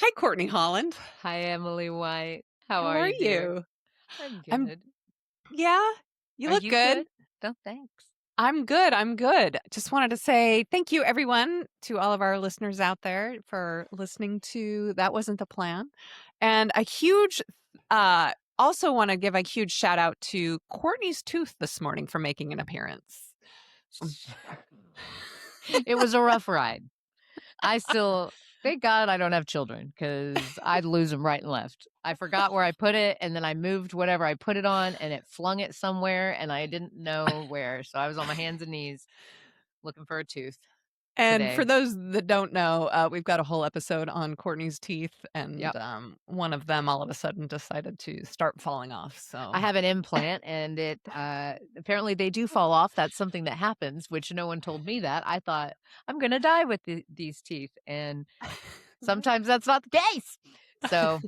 Hi, Courtney Holland. Hi, Emily White. How How are are you, dear? you? I'm I'm good. yeah, you Are look you good. good? No, thanks. I'm good. I'm good. Just wanted to say thank you, everyone, to all of our listeners out there for listening to That Wasn't the Plan. And a huge, also want to give a huge shout out to Courtney's tooth this morning for making an appearance. It was a rough ride. Thank God I don't have children because I'd lose them right and left. I forgot where I put it, and then I moved whatever I put it on, and it flung it somewhere, and I didn't know where. So I was on my hands and knees looking for a tooth And today. for those that don't know, we've got a whole episode on Courtney's teeth, and Yep. one of them all of a sudden decided to start falling off. So I have an implant, and it apparently they do fall off. That's something that happens, which no one told me that. I thought I'm going to die with these teeth, and sometimes that's not the case. So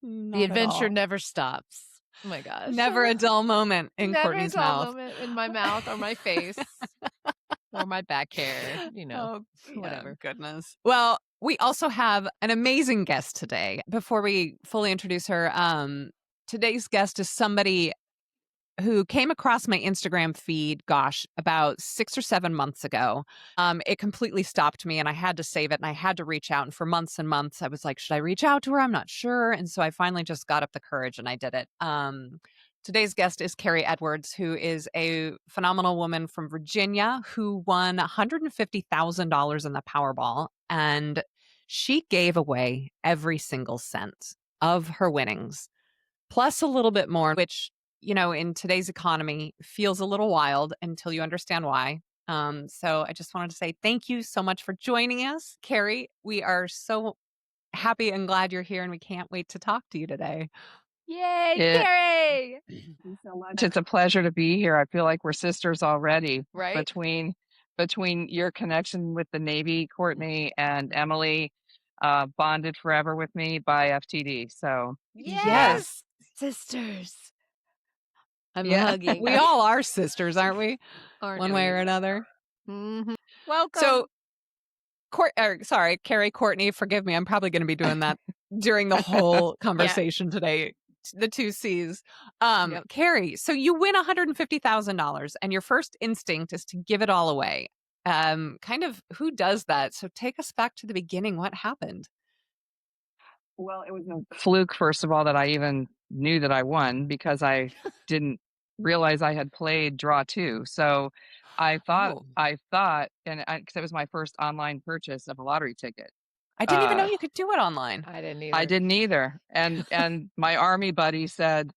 the not at adventure all. never stops. Oh my gosh. Never a dull moment in Never a Courtney's dull mouth. moment in my mouth or my face or my back hair, Oh, yeah, whatever. goodness. Well, we also have an amazing guest today. Before we fully introduce her, today's guest is somebody who came across my Instagram feed, gosh, about 6 or 7 months ago. It completely stopped me and I had to save it and I had to reach out. And for months and months, I was like, should I reach out to her? I'm not sure. And so I finally just got up the courage and I did it. Today's guest is Carrie Edwards, who is a phenomenal woman from Virginia who won $150,000 in the Powerball. And she gave away every single cent of her winnings, plus a little bit more, which, in today's economy feels a little wild until you understand why. So I just wanted to say thank you so much for joining us, Carrie. We are so happy and glad you're here, and we can't wait to talk to you today. Yay, It, Carrie! Thank you so much. It's a pleasure to be here. I feel like we're sisters already Right? between your connection with the Navy, Courtney, and Emily, bonded forever with me by FTD. So Yes, sisters. I'm yeah. hugging. We all are sisters, aren't we? Aren't One we? way or another. Mhm. Welcome. So, Carrie, Courtney, forgive me. I'm probably going to be doing that during the whole conversation today. The two C's. Yep. Carrie, so you win $150,000 and your first instinct is to give it all away. Kind of who does that? So take us back to the beginning. What happened? Well, it was a fluke, first of all, that I even knew that I won because I didn't realize I had played Draw 2. So Oh, and because it was my first online purchase of a lottery ticket. I didn't even know you could do it online. I didn't either. I didn't either. And my army buddy said,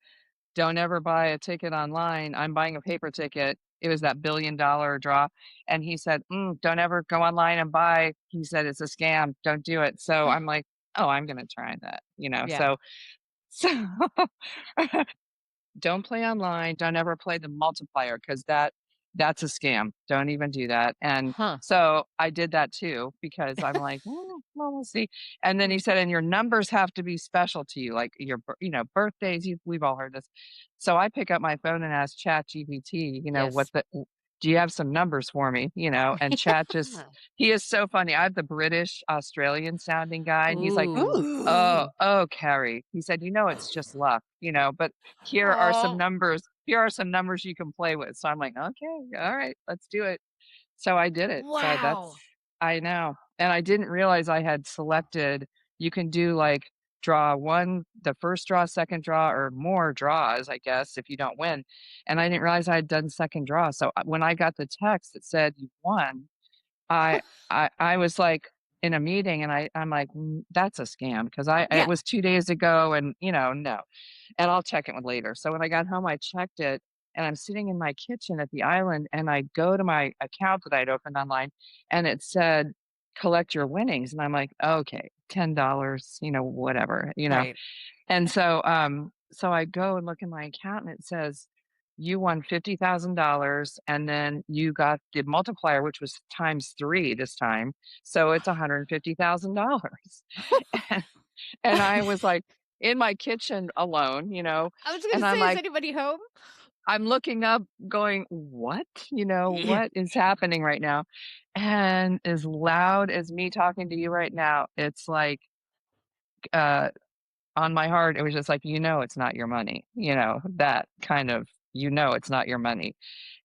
"Don't ever buy a ticket online. I'm buying a paper ticket." It was that $1 billion draw. And he said, "Don't ever go online and buy." He said, "It's a scam. Don't do it." So I'm like, "Oh, I'm going to try that." Yeah. So don't play online. Don't ever play the multiplier because that's a scam. Don't even do that. And Huh. so I did that too because I'm like, well, we'll see. And then he said, and your numbers have to be special to you, like birthdays. We've all heard this. So I pick up my phone and ask ChatGPT, Yes. do you have some numbers for me? And Chat he is so funny. I have the British Australian sounding guy, and he's like, Ooh. oh, Carrie. He said, it's just luck, but here are some numbers. Here are some numbers you can play with. So I'm like, okay, all right, let's do it. So I did it. Wow. I know. And I didn't realize I had selected, you can do like draw one, the first draw, second draw, or more draws, I guess, if you don't win. And I didn't realize I had done second draw. So when I got the text that said you won, I I was like in a meeting and I'm like, that's a scam because Yeah. it was 2 days ago and no. And I'll check it later. So when I got home, I checked it and I'm sitting in my kitchen at the island and I go to my account that I'd opened online and it said, collect your winnings. And I'm like, okay, $10, whatever. Right. And so I go and look in my account and it says, you won $50,000 and then you got the multiplier, which was times 3 this time. So it's $150,000. And I was like in my kitchen alone, I was going and to I'm say, is like, anybody home? I'm looking up going, what? What is happening right now? And as loud as me talking to you right now, it's like on my heart, it was just like, it's not your money, that kind of, it's not your money.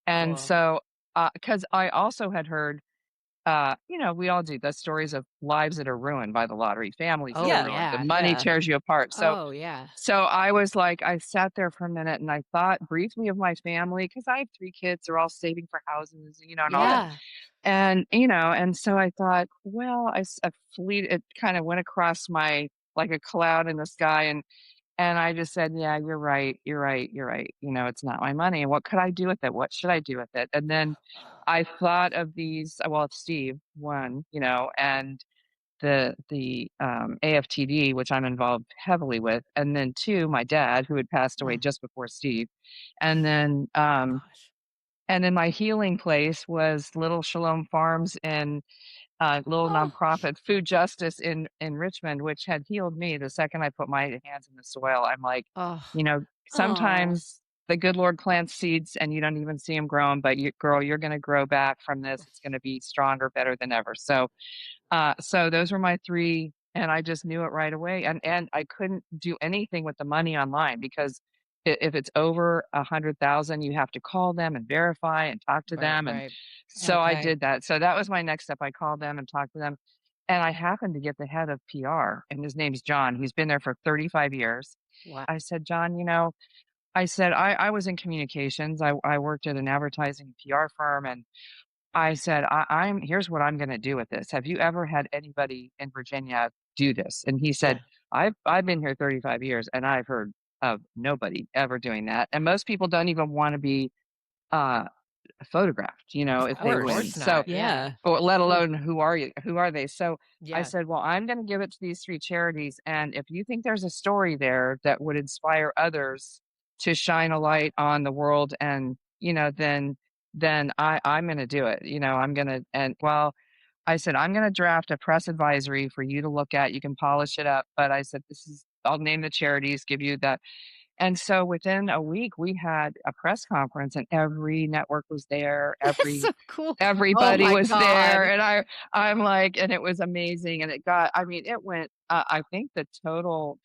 And Cool. so, because I also had heard, we all do the stories of lives that are ruined by the lottery, families that Oh, are ruined, the yeah. money Yeah. tears you apart. So, Oh, yeah. so I was like, I sat there for a minute and I thought briefly of my family because I have 3 kids. They're all saving for houses, and all that. Yeah. And so I thought, well, it kind of went across like a cloud in the sky. And I just said, yeah, you're right. You're right. You're right. It's not my money. And what could I do with it? What should I do with it? And then I thought of these, well, Steve, one, and the AFTD, which I'm involved heavily with. And then 2, my dad, who had passed away just before Steve. And then, Gosh. and then my healing place was Little Shalom Farms and little Oh. nonprofit food justice in Richmond, which had healed me the second I put my hands in the soil. I'm like, Oh. sometimes the good Lord plants seeds and you don't even see them growing, but you're going to grow back from this. It's going to be stronger, better than ever. So those were my 3, and I just knew it right away. And I couldn't do anything with the money online because if it's over 100,000, you have to call them and verify and talk to them. And Right. so I Okay. did that. So that was my next step. I called them and talked to them. And I happened to get the head of PR, and his name's John. He's been there for 35 years. Wow. I said, John, I said, I was in communications. I worked at an advertising PR firm, and I said, here's what I'm going to do with this. Have you ever had anybody in Virginia do this? And he said, I've been here 35 years and I've heard of nobody ever doing that. And most people don't even want to be uh, photographed, if they course. win. Of course So, not. Yeah. or let alone who are you? Who are they? So I Yeah. said, well, I'm going to give it to these 3 charities. And if you think there's a story there that would inspire others to shine a light on the world and, then I'm going to do it. I'm going to, I said, I'm going to draft a press advisory for you to look at. You can polish it up. But I said, I'll name the charities, give you that. And so within a week, we had a press conference and every network was there. That's so cool. Everybody my was God. there. And I'm like, and it was amazing. And it went, I think the total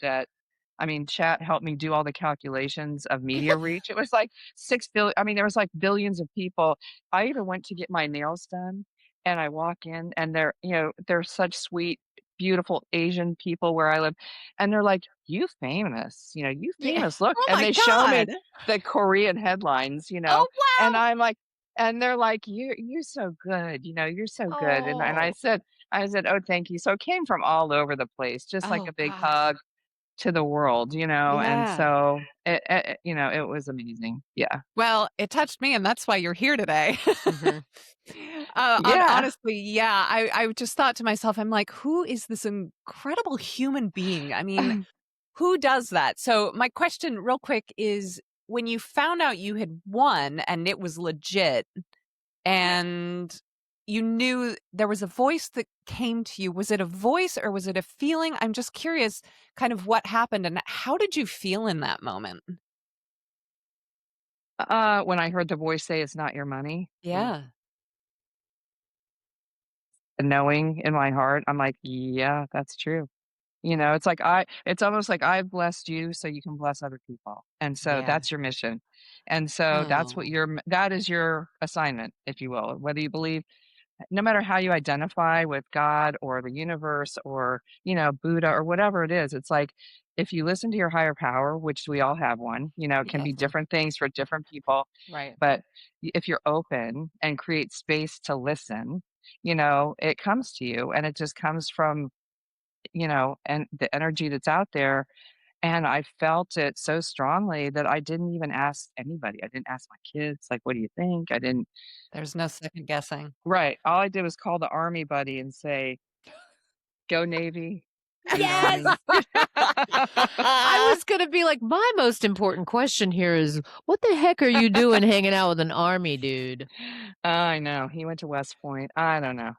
chat helped me do all the calculations of media reach. It was like 6 billion. There was like billions of people. I even went to get my nails done and I walk in and they're such sweet, beautiful Asian people where I live. And they're like, you famous, you Yeah. famous, look. Oh And my they show me God. the Korean headlines, Oh, and wow. I'm like, and they're like, you're so good, you're so good. And I said, oh, thank you. So it came from all over the place, just like Oh, a big gosh. hug to the world, and Yeah. so it was amazing. Yeah. Well, it touched me, and that's why you're here today. Mhm. Yeah. Honestly, yeah. I just thought to myself, I'm like, who is this incredible human being? I mean, who does that? So my question real quick is, when you found out you had won and it was legit and you knew there was a voice that came to you, was it a voice or was it a feeling? I'm just curious kind of what happened and how did you feel in that moment? When I heard the voice say it's not your money, Yeah. knowing in my heart, I'm like, yeah, that's true. It's almost like I've blessed you so you can bless other people. And so Yeah. that's your mission. And so Oh. that is your assignment, if you will, whether you believe, no matter how you identify with God or the universe or, Buddha or whatever it is, it's like, if you listen to your higher power, which we all have one, it can be Definitely. different things for different people. Right. But if you're open and create space to listen, it comes to you and it just comes from, and the energy that's out there. And I felt it so strongly that I didn't even ask anybody. I didn't ask my kids, like, what do you think? I didn't. There's no second guessing. Right. All I did was call the Army buddy and say, go Navy. Yes. I was going to be like, my most important question here is, what the heck are you doing hanging out with an Army dude? I know. He went to West Point. I don't know.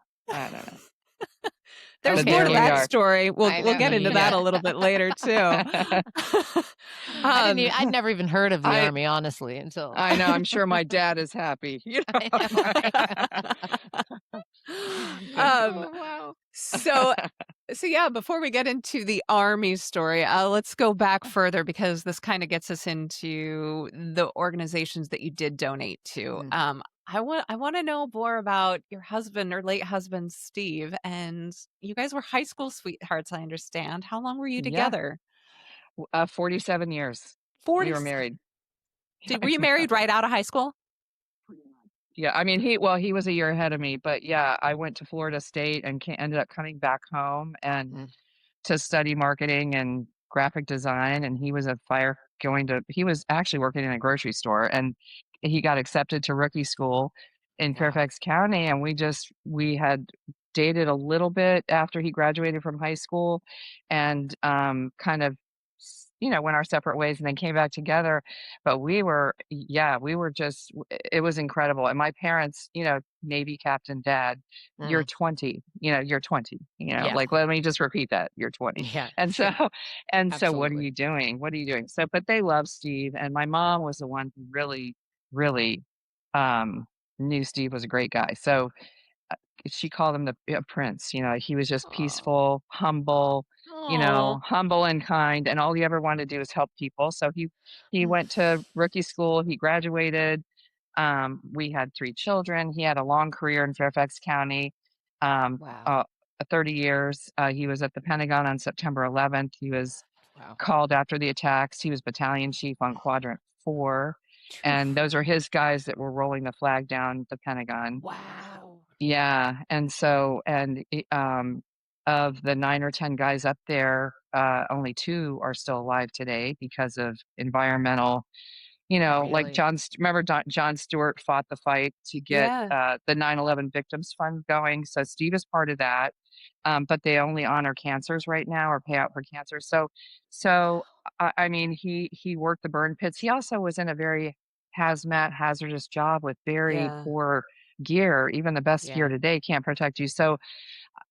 There's But more there to we that are. story. We'll I we'll know. get into that a little bit later too. I'd never even heard of the I- Army, honestly, until I know. I'm sure my dad is happy. I know. Um, Oh, wow. so So yeah, before we get into the Army story, let's go back further because this kind of gets us into the organizations that you did donate to. Mhm. I want to know more about your husband or late husband, Steve, and you guys were high school sweethearts, I understand. How long were you Yeah, together? 47 years we 40. were married. Were you married right out of high school? Yeah, I mean, he was a year ahead of me, but yeah, I went to Florida State and ended up coming back home and Mm. to study marketing and graphic design, and he was actually working in a grocery store, and he got accepted to rookie school in Wow. Fairfax County, and we had dated a little bit after he graduated from high school and, kind of went our separate ways and then came back together, but we were just it was incredible, and my parents, Navy captain dad, "You're Mm. 20, you're 20, Yeah. like, let me just repeat that, you're 20." Yeah. And so Yeah. and so, "What are Absolutely. you doing? What are you doing?" So, but they love Steve, and my mom was the one who really, really, um, knew Steve was a great guy. So, she called him a prince, he was just Oh. peaceful, humble, Oh, humble and kind, and all he ever wanted to do was help people. So he went to rookie school, he graduated, we had 3 children, he had a long career in Fairfax County, um, Wow. uh, 30 years, he was at the Pentagon on September 11th, he was Wow. called after the attacks, he was battalion chief on Quadrant 4, Phew. and those are his guys that were rolling the flag down the Pentagon. Wow. Yeah, and so of the 9 or 10 guys up there, only 2 are still alive today because of environmental, like Really? Remember John Stewart fought the fight to get, yeah. the 9/11 Victims Fund going, so Steve is part of that, but they only honor cancers right now or pay out for cancer, so, I mean, he worked the burn pits. He also was in a very hazardous job with very Yeah. poor gear. Even the best gear Yeah. today can't protect you, so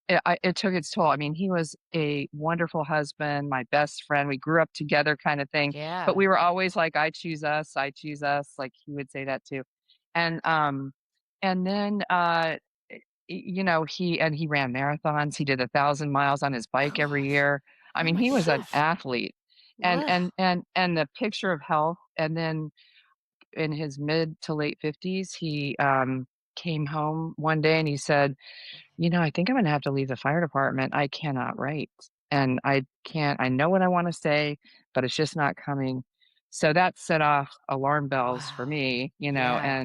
it took its toll. I mean, he was a wonderful husband, my best friend. We grew up together kind of thing, but Yeah. we were always like, I choose us." Like, he would say that too. And, and then, he ran marathons. He did 1,000 miles on his bike every Gosh. year. I Oh mean, my he was an gosh. athlete. And Ugh. and the picture of health, and then in his mid to late 50s, he, came home one day and he said, I think I'm gonna have to leave the fire department. I cannot write. And I know what I want to say, but it's just not coming. So that set off alarm bells for Wow. me, Yeah.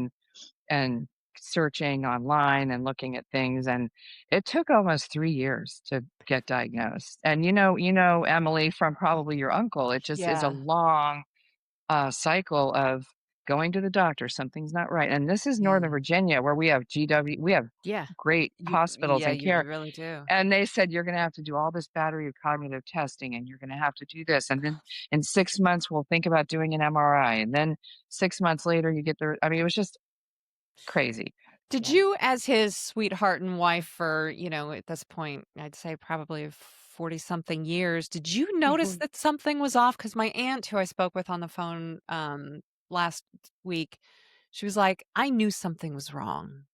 and searching online and looking at things. And it took almost 3 years to get diagnosed. And Emily, from probably your uncle, it just is a Yeah. long cycle of going to the doctor, something's not right. And this is Northern Mm. Virginia where we have we have Yeah. great hospitals Yeah, and you care. really do. And they said, "You're gonna have to do all this battery of cognitive testing, and you're gonna have to do this, and then in 6 months, we'll think about doing an MRI, and then 6 months later, you get the." I mean, it was just crazy. Did Yeah. you, as his sweetheart and wife for, at this point, I'd say probably 40 something years, did you notice Mhm. that something was off? Because my aunt, who I spoke with on the phone last week, she was like, I knew something was wrong.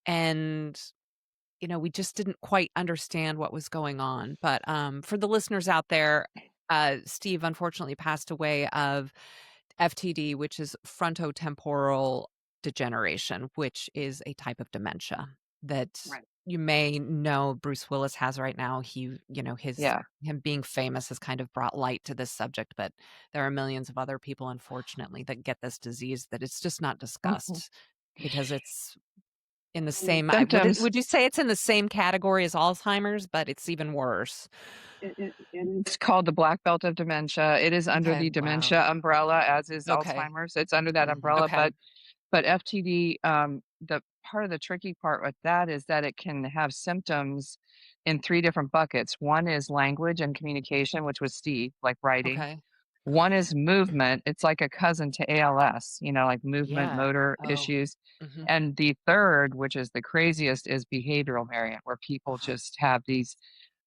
And, we just didn't quite understand what was going on. But for the listeners out there, Steve unfortunately passed away of FTD, which is frontotemporal degeneration, which is a type of dementia that Right. you may know Bruce Willis has right now. Yeah. Him being famous has kind of brought light to this subject, but there are millions of other people, unfortunately, that get this disease that it's just not Mhm. discussed because it's in the And the same. symptoms Would you say it's in the same category as Alzheimer's, but it's even worse? it's called the black belt of dementia. It is under Okay. the Wow. dementia umbrella, as is Okay. Alzheimer's. It's under that Mhm. umbrella, Okay. but FTD, the part of the tricky part with that is that it can have symptoms in 3 different buckets. One is language and communication, which was Steve, like writing. Okay. One is movement. It's like a cousin to ALS, like movement, Yeah. motor Oh. issues. Hmm. And the third, which is the craziest, is behavioral variant, where people just have these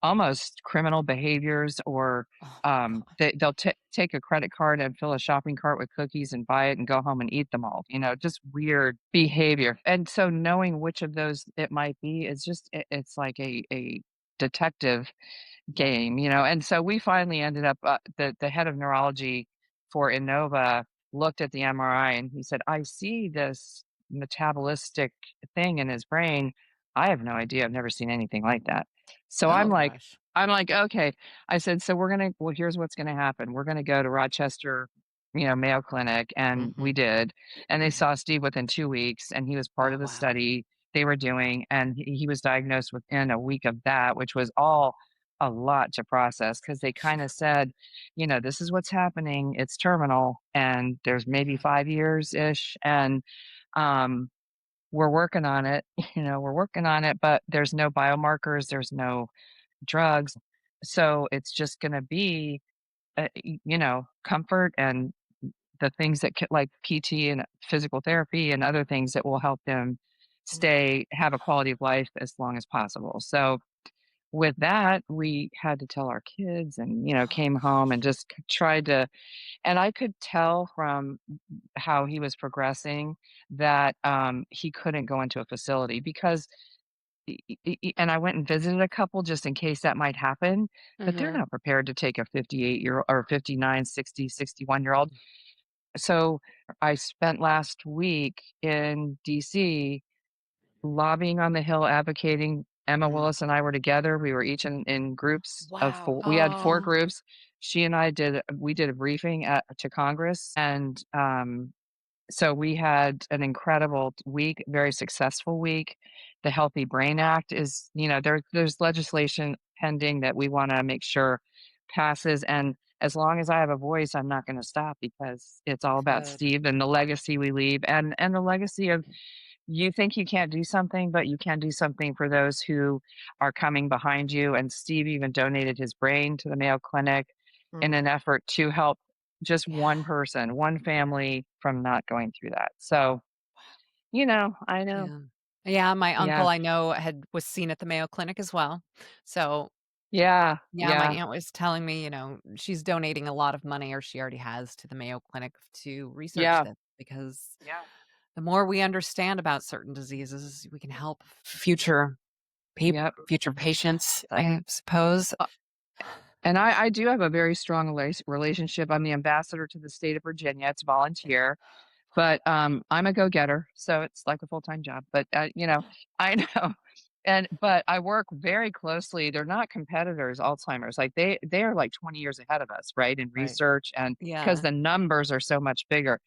almost criminal behaviors, or Oh my gosh. they'll take a credit card and fill a shopping cart with cookies and buy it and go home and eat them all, just weird behavior. And so knowing which of those it might be is just, it's like a detective game, and so we finally ended up, the head of neurology for Innova looked at the MRI and he said, "I see this metabolistic thing in his brain. I have no idea. I've never seen anything like that." So Oh gosh. I'm like, "Okay." I said, "So well, here's what's gonna happen. We're gonna go to Rochester, Mayo Clinic," and we Mhm. did, and they saw Steve within 2 weeks, and he was part Oh of the wow. study they were doing, and he was diagnosed within a week of that, which was all a lot to process because they Phew. kinda said, "This is what's happening. It's terminal, and there's maybe Yeah. 5 years-ish, and, um, we're working on it." We're working on it, but there's no biomarkers, there's no drugs, so it's just gonna be, comfort and the things that like PT and physical therapy and other things that will help them Right. have a quality of life as long as possible. So with that, we had to tell our kids and, Oh came home and gosh. just tried to, and I could tell from how he was progressing that he couldn't go into a facility because, and I went and visited a couple just in case that might happen, but they're Mhm. not prepared to take a 58-year or 59, 60, 61-year old. So I spent last week in DC lobbying on the Hill, advocating. Emma Mhm. Willis and I were together. We were each in groups of Wow. 4. We had 4 Oh, groups. She and I we did a briefing to Congress, and so we had an incredible week, very successful week. The Healthy Brain Act is, there's legislation pending that we want to make sure passes. And as long as I have a voice, I'm not going to stop because it's all about Good. Steve and the legacy we leave, and the legacy of, you think you can't do something, but you can do something for those who are coming behind you. And Steve even donated his brain to the Mayo Clinic in an Mhm. effort to help just Yeah. one person, one family from not going through that. So, I know. yeah. Yeah, my Yeah. uncle I know was seen at the Mayo Clinic as well. So, Yeah. yeah, my Yeah. aunt was telling me, she's donating a lot of money or she already has to the Mayo Clinic to research Yeah. this because Yeah. the more we understand about certain diseases, we can help Yep. future Mhm. patients, I suppose. Uh, and I do have a very strong relationship. I'm the ambassador to the state of Virginia. It's volunteer. But, I'm a go-getter, so it's like a full-time job, but, I know, but I work very closely. They're not competitors, Alzheimer's, like, they are, like, 20 years ahead of us, right, in Right. research, and because Yeah. the numbers are so much bigger.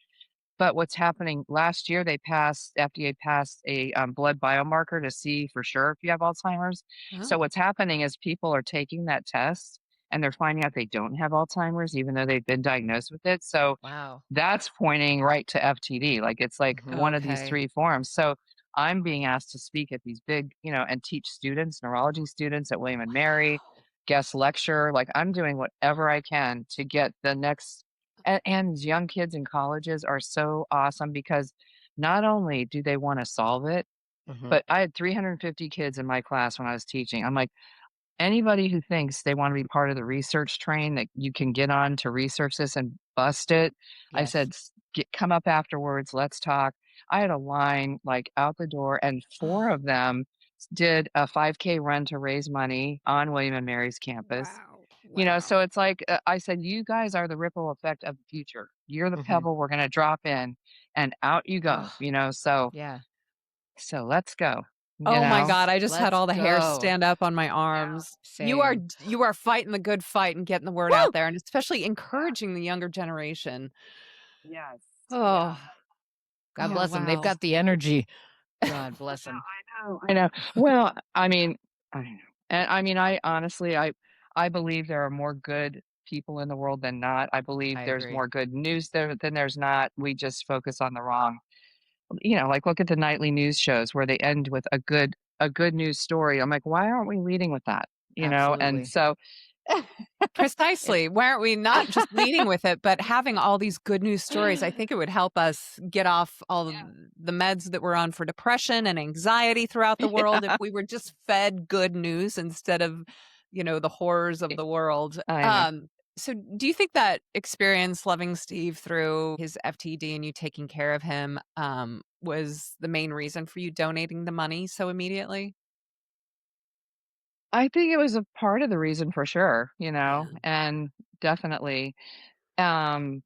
But what's happening last year, FDA passed a, blood biomarker to see for sure if you have Alzheimer's. So Oh, what's happening is people are taking that test, and they're finding out they don't have Alzheimer's even though they've been diagnosed with it. So Wow. that's pointing right to FTD, like, it's like Mhm. one of these okay. 3 forms. So I'm being asked to speak at these big, and teach students, neurology students at William and Mary, Wow. guest lecture, like, I'm doing whatever I can to get the next, and these young kids in colleges are so awesome because not only do they wanna solve it, Mhm. but I had 350 kids in my class when I was teaching. I'm like, anybody who thinks they wanna be part of the research train that you can get on to research this and bust it, I Yes. said, come up afterwards, let's talk." I had a line, like, out the door, and 4 of them did a 5K run to raise money on William and Mary's campus. Wow. So Wow. it's like, I said, "You guys are the ripple effect of the future. You're the Mhm. pebble we're gonna drop in, and out you go," Oh, so yeah. let's go, Oh my god, I just had Let's all the hairs go. stand up on my Yeah. arms. Same. You are fighting the good fight and getting the word out Woo! there, and especially Yeah. encouraging the younger generation. Yes. Oh, Yeah. God oh, bless them. They've wow. got the energy. God I bless know, them. I know, I know. Well, I know. And I mean, I honestly, I believe there are more good people in the world than not. I believe I there's agree. more good news there than there's not. We just focus on the wrong. Like look at the nightly news shows where they end with a good news story. I'm like, why aren't we leading with that? And Absolutely. so it, Precisely. Why aren't we not just leading with it, but having all these good news stories? I think it would help us get off all of the meds that we're on for depression and anxiety throughout the world if yeah, we were just fed good news instead of, the horrors of the world. I know. So do you think that experience loving Steve through his FTD and you taking care of him was the main reason for you donating the money so immediately? I think it was a part of the reason for sure, Yeah. and definitely. Um,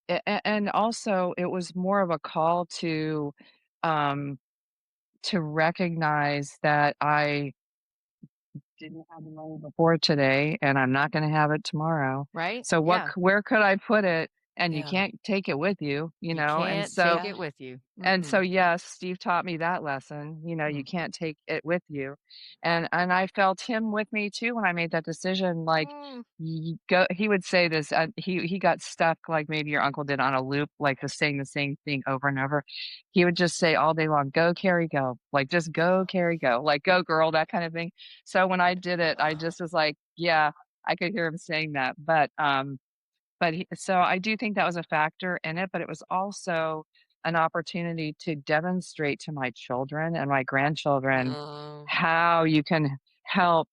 and also it was more of a call um, to recognize that I didn't have the money before today, and I'm not gonna have it tomorrow. Right? So Yeah. where could I put it? And you Yeah. can't take it with you, You and can't take so Yeah. it with you. and so, Mm-mm. yes, Steve taught me that lesson, you Mm. can't take it with you, and I felt him with me too when I made that decision, like, Mm. you go he would say this, he got stuck like maybe your uncle did on a loop, like, just saying the same thing over and over. He would just say all day long, "Go, Carrie, go." Like, "Just go, Carrie, go." Like, "Go, girl," that kind of thing. So when I did it, I just was like, yeah, I could hear him saying that, but so I do think that was a factor in it, but it was also an opportunity to demonstrate to my children and my grandchildren Oh, how you can help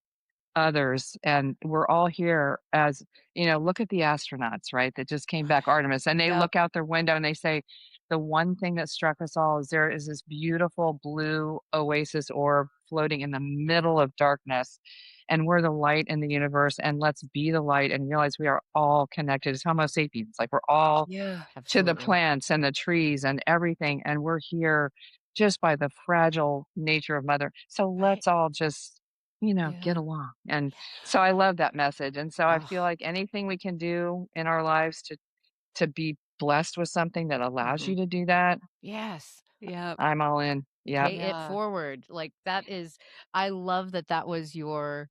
others. And we're all here as, look at the astronauts, right? That just came back, Artemis, and they yep. look out their window and they say, the one thing that struck us all is there is this beautiful blue oasis orb floating in the middle of darkness. And we're the light in the universe. And let's be the light and realize we are all connected. It's Homo sapiens. Like we're all Yeah. to the Absolutely. plants and the trees and everything. And we're here just by the fragile nature of Mother. So Right. let's all just, get Yeah. along. And so I love that message. And so I Oh, feel like anything we can do in our lives to be blessed with something that allows mhm. you to do that, Yes. Yep. I'm all in. Yep. Pay it Yeah. forward. Like that is, I love that that was your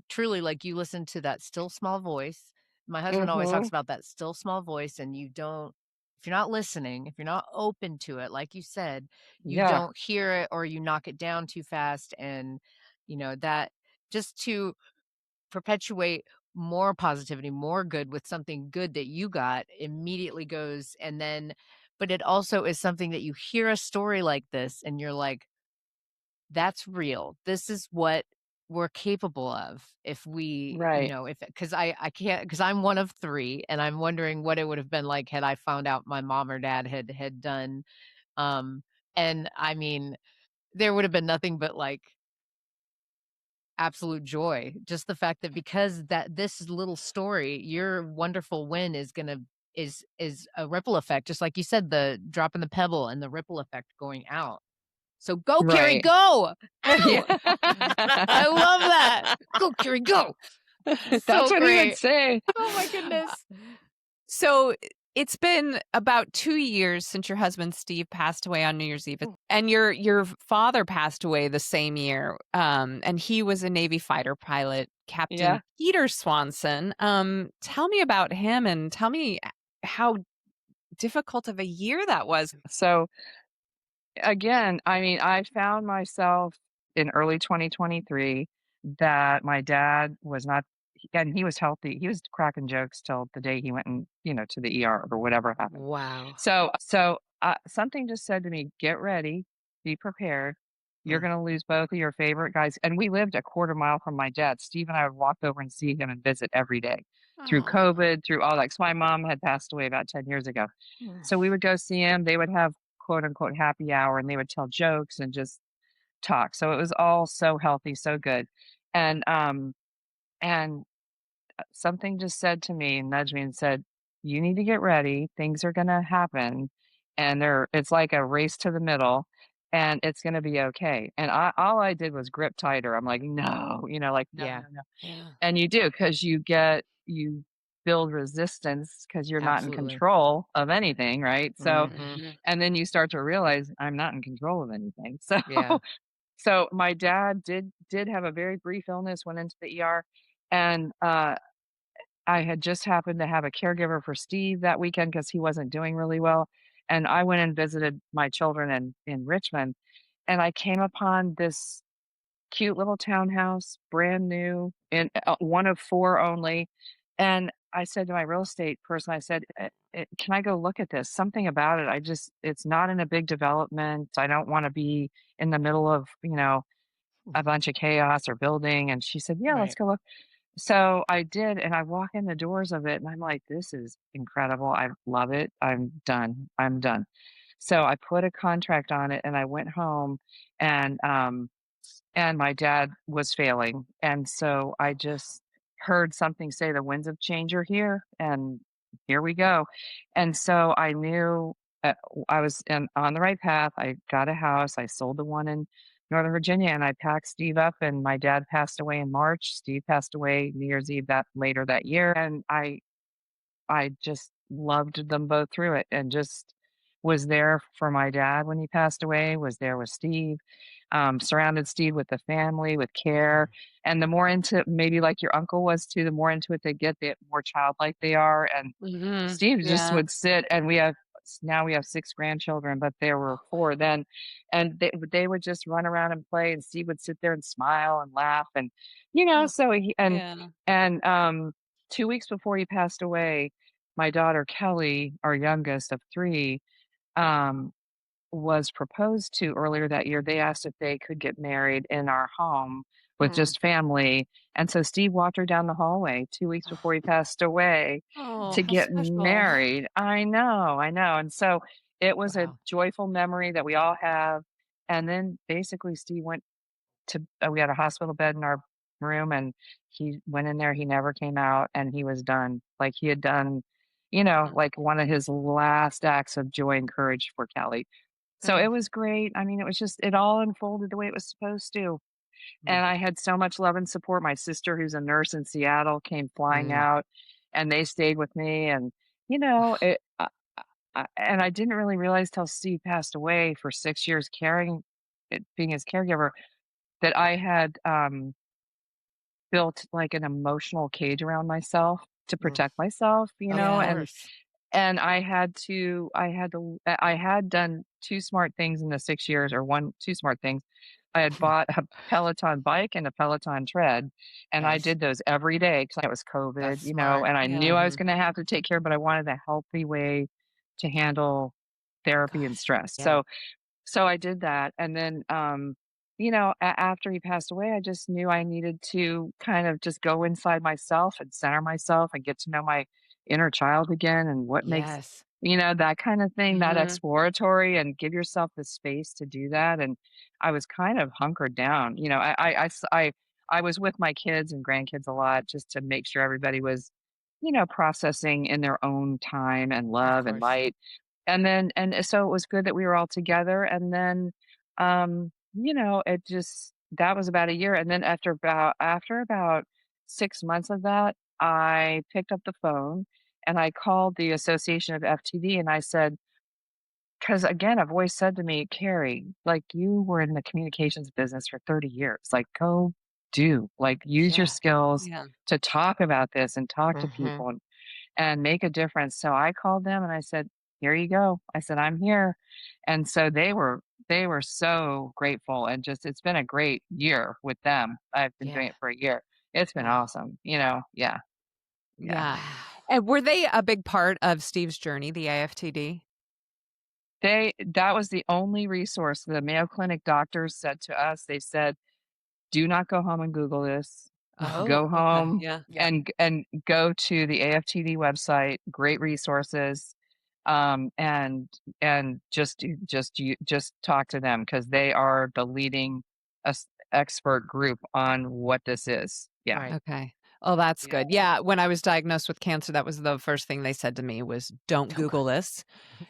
truly like you listen to that still small voice. My husband always talks Mhm. about that still small voice, and if you're not listening, if you're not open to it, like you said, you Yeah. don't hear it or you knock it down too fast. And, that just to perpetuate more positivity, more good with something good that you got immediately goes. And then, but it also is something that you hear a story like this and you're like, that's real. This is what we're capable of if we, Right. if because I can't because I'm one of three and I'm wondering what it would have been like had I found out my mom or dad had done. Um, and I mean, there would have been nothing but like absolute joy. Just the fact that because that this little story, your wonderful win is gonna is a ripple effect, just like you said, the dropping the pebble and the ripple effect going out. So go, Carrie, Right. go. Yeah. Ow! I love that. Go, Carrie, go. That's So what he would great. say. Oh my goodness. So it's been about 2 years since your husband Steve passed away on New Year's Eve, and your father passed away the same year. And he was a Navy fighter pilot, Captain Yeah. Peter Swanson. Tell me about him and tell me how difficult of a year that was. So again, I mean, I found myself in early 2023 that my dad was not, and he was healthy. He was cracking jokes till the day he went and, to the ER or whatever happened. Wow. So something just said to me, get ready, be prepared. You're Mm. going to lose both of your favorite guys. And we lived a quarter mile from my dad. Steve and I would walk over and see him and visit every day through Oh, COVID, through all that. 'Cause my mom had passed away about 10 years ago. Mm. So we would go see him. They would have quote unquote happy hour and they would tell jokes and just talk. So it was all so healthy, so good. And something just said to me, nudged me and said, you need to get ready. Things are gonna happen. And it's like a race to the middle and it's gonna be okay. And all I did was grip tighter. I'm like, no, like, no, Yeah, no, no. yeah. And you do because you build resistance because you're not in absolutely. control of anything, right? So Hmm. and then you start to realize I'm not in control of anything. So Yeah. so my dad did have a very brief illness, went into the ER, and I had just happened to have a caregiver for Steve that weekend because he wasn't doing really well. And I went and visited my children in Richmond, and I came upon this cute little townhouse, brand new, and one of four only. And I said to my real estate person, I said, "Can I go look at this? Something about it. It's not in a big development. I don't want to be in the middle of, a bunch of chaos or building." And she said, "Yeah, let's Right. go look." So I did, and I walk in the doors of it, and I'm like, "This is incredible. I love it. I'm done. I'm done." So I put a contract on it, and I went home, and and my dad was failing. And so I just heard something say, "The winds of change are here," and here we go. And so I knew I was on the right path. I got a house. I sold the one in Northern Virginia, and I packed Steve up. And my dad passed away in March. Steve passed away New Year's Eve that later that year, and I just loved them both through it and just was there for my dad when he passed away, was there with Steve, surrounded Steve with the family, with care. And the more into maybe like your uncle was too, the more into it they get, the more childlike they are. And Steve just Yeah. would sit, and now we have 6 grandchildren, but there were 4 then, and they would just run around and play, and Steve would sit there and smile and laugh, and, Oh, so he yeah. and, 2 weeks before he passed away, my daughter Kelly, our youngest of 3, um, was proposed to earlier that year. They asked if they could get married in our home with Mm. just family, and so Steve walked her down the hallway 2 weeks before he passed away Oh, to how get special. married. I know, and so it was a Wow. joyful memory that we all have, and then basically Steve went to we had a hospital bed in our room, and he went in there, he never came out, and he was done. Like, he had done, Mm. like, one of his last acts of joy and courage for Kelly. So Mm. it was great. I mean, it was just it all unfolded the way it was supposed to, Mm. and I had so much love and support. My sister, who's a nurse in Seattle, came flying Mm. out, and they stayed with me, and, it and I didn't really realize till Steve passed away for 6 years carrying it being his caregiver, that I had, built, like, an emotional cage around myself to Mm. protect myself, Of Yeah. course. and I had done 2 smart things in the 6 years, or 2 smart things. I had bought a Peloton bike and a Peloton tread, and I Yes. did those every day because it was COVID, That's smart. and I Yeah. knew I was Mhm. gonna have to take care, but I wanted a healthy way to handle therapy and Gosh. stress. Yeah. So I did that, and then, after he passed away, I just knew I needed to kind of just go inside myself and center myself and get to know my inner child again and what makes Yes. that kind of thing, that Mhm. exploratory, and give yourself the space to do that, and I was kind of hunkered down, I was with my kids and grandkids a lot just to make sure everybody was, processing in their own time and Of love and course. light. And so it was good that we were all together, and then, it just that was about a year, and then after about 6 months of that, I picked up the phone, and I called the Association of FTD, and I said, because again, a voice said to me, "Carrie, like, you were in the communications business for 30 years, like, go use your Yeah. skills Yeah. to talk about this and talk to Mhm. people and make a difference." So I called them and I said, "Here you go." I said, "I'm here." And so they were so grateful, and just it's been a great year with them. I've been Yeah. doing it for a year. It's been Wow. awesome, Yeah. Yeah. Yeah. Wow. And were they a big part of Steve's journey, the AFTD? That was the only resource the Mayo Clinic doctors said to us. They said, "Do not go home and Google this. Oh, Go okay. home Yeah. Yeah. and go to the AFTD website, great resources, and just talk to them because they are the leading expert group on what this is." Yeah. Right. Okay. Oh, that's Yeah. good. Yeah, when I was diagnosed with cancer, that was the first thing they said to me was, "Don't Don't go. Google this.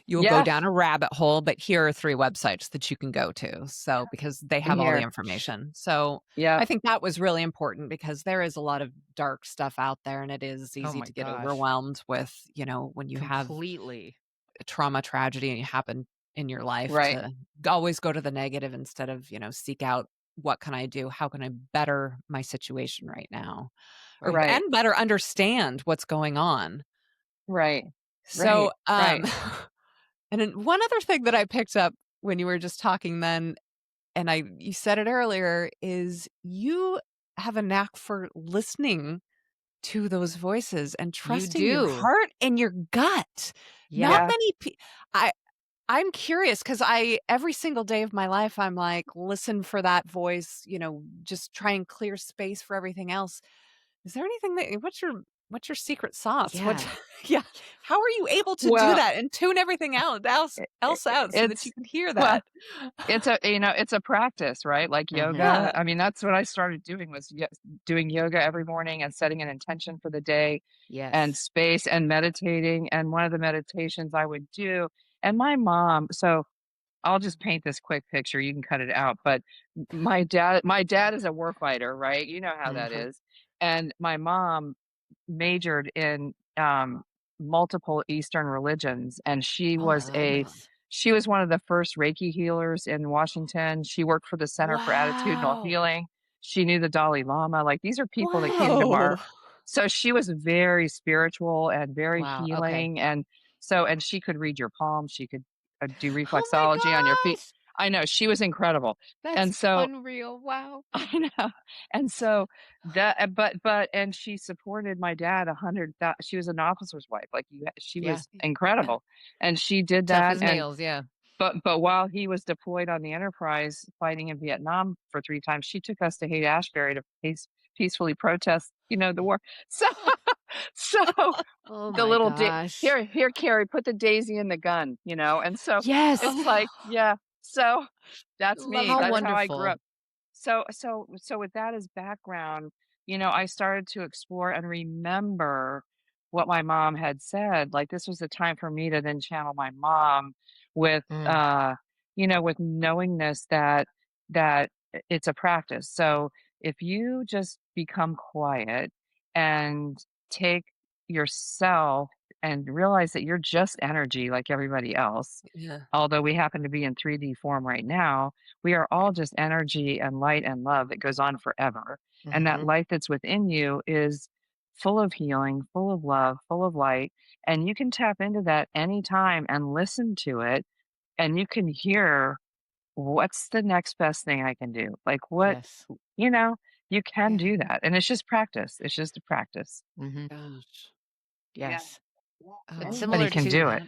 You will go Yes. down a rabbit hole, but here are 3 websites that you can go to." So, because they And have all the here. information. So, Yeah. I think that was really important because there is a lot of dark stuff out there, and it is Oh easy my to get gosh. overwhelmed with, when you have Completely. a trauma, tragedy happen in your life Right. to always go to the negative instead of, seek out what can I do? How can I better my situation right now? Or Right. Right. and better understand what's going on. Right. So, Right. Right. and then one other thing that I picked up when you were just talking then, and you said it earlier, is you have a knack for listening to those voices and You trusting your do. heart and your gut. Yeah. Not Yeah. many I'm curious because every single day of my life, I'm like, listen for that voice, just try and clear space for everything else. Is there anything what's your what's your secret sauce? Yeah. What yeah. How are you able to do Well, that and tune everything else it, out so that it's you can hear well, that? it's a practice, right? Like yoga. Yeah. I mean, that's what I started doing was doing yoga every morning and setting an intention for the day and Yes. space and meditating. And one of the meditations I would do, and my mom, so I'll just paint this quick picture. You can cut it out. But my dad is a war fighter, right? You know how that Mhm. is. And my mom majored in multiple Eastern religions, and Oh my goodness. she was one of the first Reiki healers in Washington. She worked for the Center for Attitudinal Wow. Healing. She knew the Dalai Lama. Like these are people that came to Whoa. so she was very spiritual and very Wow. Okay. healing, and she could read your palms. She could do Oh my reflexology on your feet. gosh. I know she was incredible, That's and so unreal. Wow. I know. And so but and she supported my dad 100,000. She was an officer's wife. Like she Yeah. was Yeah. incredible. And she did Tough that. as And nails. Yeah. but while he was deployed on the Enterprise fighting in Vietnam for 3 times, she took us to Haight Ashbury to peacefully protest, the war. So so Oh the my little gosh. here, Carrie, put the daisy in the gun, and so Yes. it's like, yeah. So that's Love me. How That's that. how I grew wonderful. up. So with that as background, I started to explore and remember what my mom had said. Like this was the time for me to then channel my mom with Mm. with knowingness that it's a practice. So if you just become quiet and take yourself and realize that you're just energy like everybody else, Yeah. although we happen to be in 3D form right now, we are all just energy and light and love that goes on forever. And that Mhm. light that's within you is full of healing, full of love, full of light. And you can tap into that anytime and listen to it. And you can hear what's the next best thing I can do? Like, Yes. you know, you can Yeah. do that. And it's just practice. It's just a practice. Mhm. Gosh. Yeah. Yes. It's Oh, Anybody similar can to do yeah.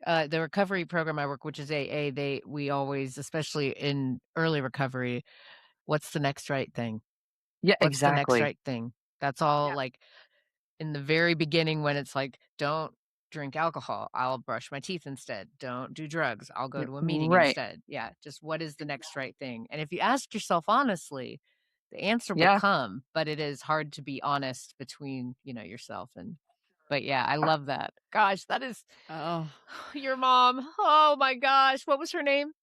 it. the recovery program I work, which is AA. We always, especially in early recovery, what's the next right thing? Yeah, What's the next exactly. right thing? That's all. Yeah. Like in the very beginning, when it's like, don't drink alcohol, I'll brush my teeth instead. Don't do drugs, I'll go to a meeting Right. instead. Yeah, just what is the next right thing? And if you ask yourself honestly, the answer will Yeah. come, but it is hard to be honest between, yourself and but yeah, I love that. Gosh, that is Oh. your mom. Oh my gosh, what was her name?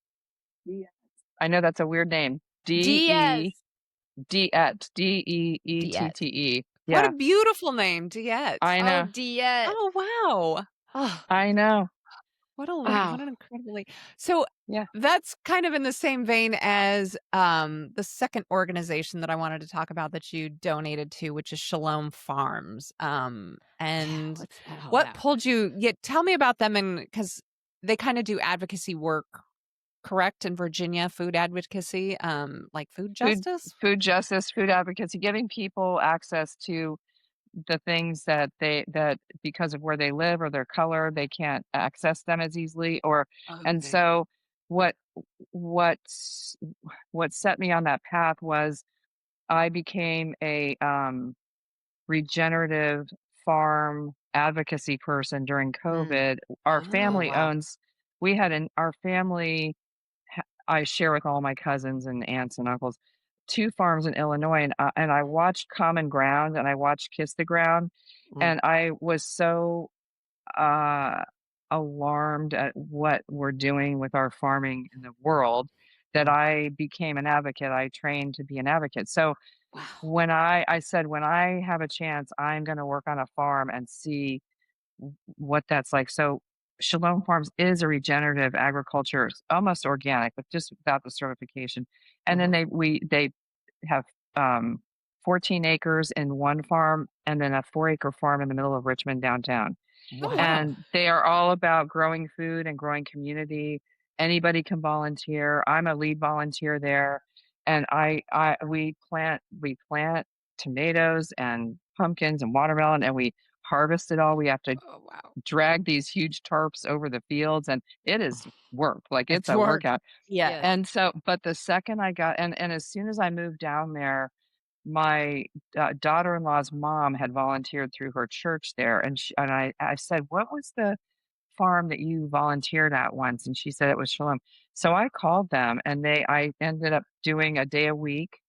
Yeah. I know that's a weird name. Diaz. Diet. Deette. What a Yeah, beautiful name, Diet. I Oh, know. Diet. Oh, wow. Oh, I know. wow. What an incredibly so Yeah. that's kind of in the same vein as the second organization that I wanted to talk about that you donated to, which is Shalom Farms. Yeah, And what's that all what about? pulled you tell me about them, and because they kind of do advocacy work, correct, in Virginia, food advocacy, like food Food justice? food justice, food advocacy, giving people access to the things that because of where they live or their color, they can't access them as easily and Okay. so what what's what set me on that path was I became a regenerative farm advocacy person during Mm. COVID. Our Oh, family wow. owns we had an our family I share with all my cousins and aunts and uncles 2 farms in Illinois, and I watched Common Ground and I watched Kiss the Ground, Mm, and I was so uh, alarmed at what we're doing with our farming in the world that mm. I became an advocate. I trained to be an advocate. So Wow. when I said when I have a chance, I'm going to work on a farm and see what that's like. So Shalom Farms is a regenerative agriculture, almost organic, but just without the certification. And then Mhm. they have 14 acres in one farm and then a 4-acre farm in the middle of Richmond downtown. Oh, wow. Wow. And they are all about growing food and growing community. Anybody can volunteer. I'm a lead volunteer there. And I we plant tomatoes and pumpkins and watermelon and we harvest it all. We have to Oh, wow. drag these huge tarps over the fields and it is work. Like it's It's a work. workout. Yeah. Yes. And so but the second I got and as soon as I moved down there, my daughter-in-law's mom had volunteered through her church there, and I said, "What was the farm that you volunteered at once?" And she said it was Shalom. So I called them, and I ended up doing a day a week.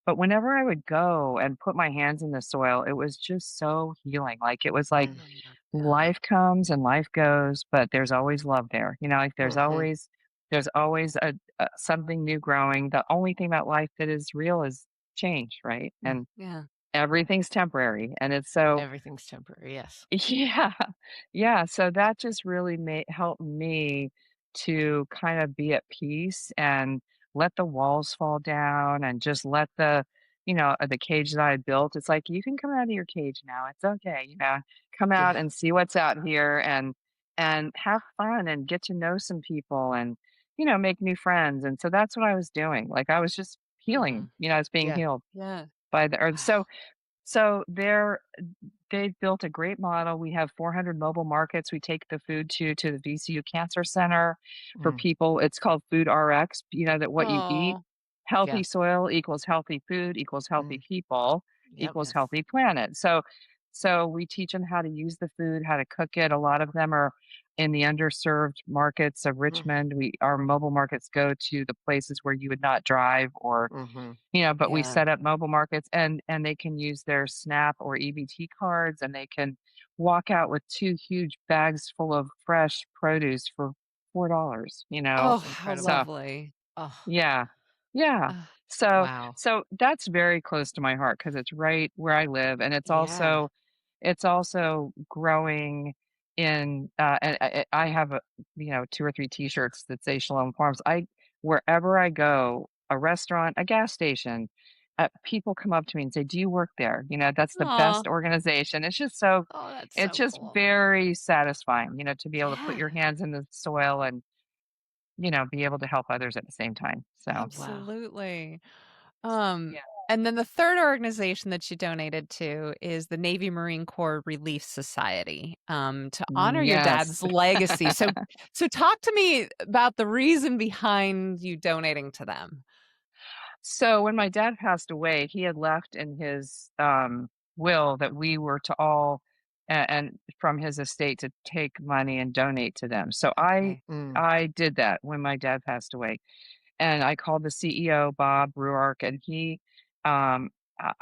But whenever I would go and put my hands in the soil, it was just so healing. Like, it was like Mm. Yeah. life comes and life goes, but there's always love there. Like Mhm. there's always a something new growing. The only thing about life that is real is change, right? Mm. And Yeah. everything's temporary. And it's so Everything's temporary. Yes. yeah. Yeah, so that just really helped me to kind of be at peace and let the walls fall down and just let the cage that I built. It's like, you can come out of your cage now. It's okay, come out Yeah. and see what's out here and have fun and get to know some people and make new friends. And so that's what I was doing. Like, I was just healing, Mhm. I was being Yeah. healed Yeah. by the earth. Wow. So they've built a great model. We have 400 mobile markets we take the food to the VCU Cancer Center for Mm. people. It's called Food RX, that what you eat. Oh. Healthy Yeah. soil equals healthy food equals healthy Mm. people Yep. equals Yes. healthy planet. So we teach them how to use the food, how to cook it. A lot of them are in the underserved markets of Mm. Richmond. Our mobile markets go to the places where you would not drive or Mhm. but we Yeah. set up mobile markets and they can use their SNAP or EBT cards and they can walk out with 2 huge bags full of fresh produce for $4, Oh, That's how So, incredible. lovely. Oh. yeah. Yeah. Uh, So Wow. so that's very close to my heart because it's right where I live, and yeah. it's also growing in, and I have, 2 or 3 T-shirts that say Shalom Farms. Wherever I go, a restaurant, a gas station, people come up to me and say, "Do you work there?" That's the Aw. best organization. Oh, that's It's so just cool. very satisfying, to be able to put Yeah. your hands in the soil and, be able to help others at the same time. So, Wow. Absolutely. Um, yeah. and then the third organization that you donated to is the Navy Marine Corps Relief Society, to honor your Yes. dad's legacy. So talk to me about the reason behind you donating to them. So when my dad passed away, he had left in his will that we were to all and from his estate to take money and donate to them. So I Okay. Mm. I did that when my dad passed away, and I called the CEO Bob Ruark, and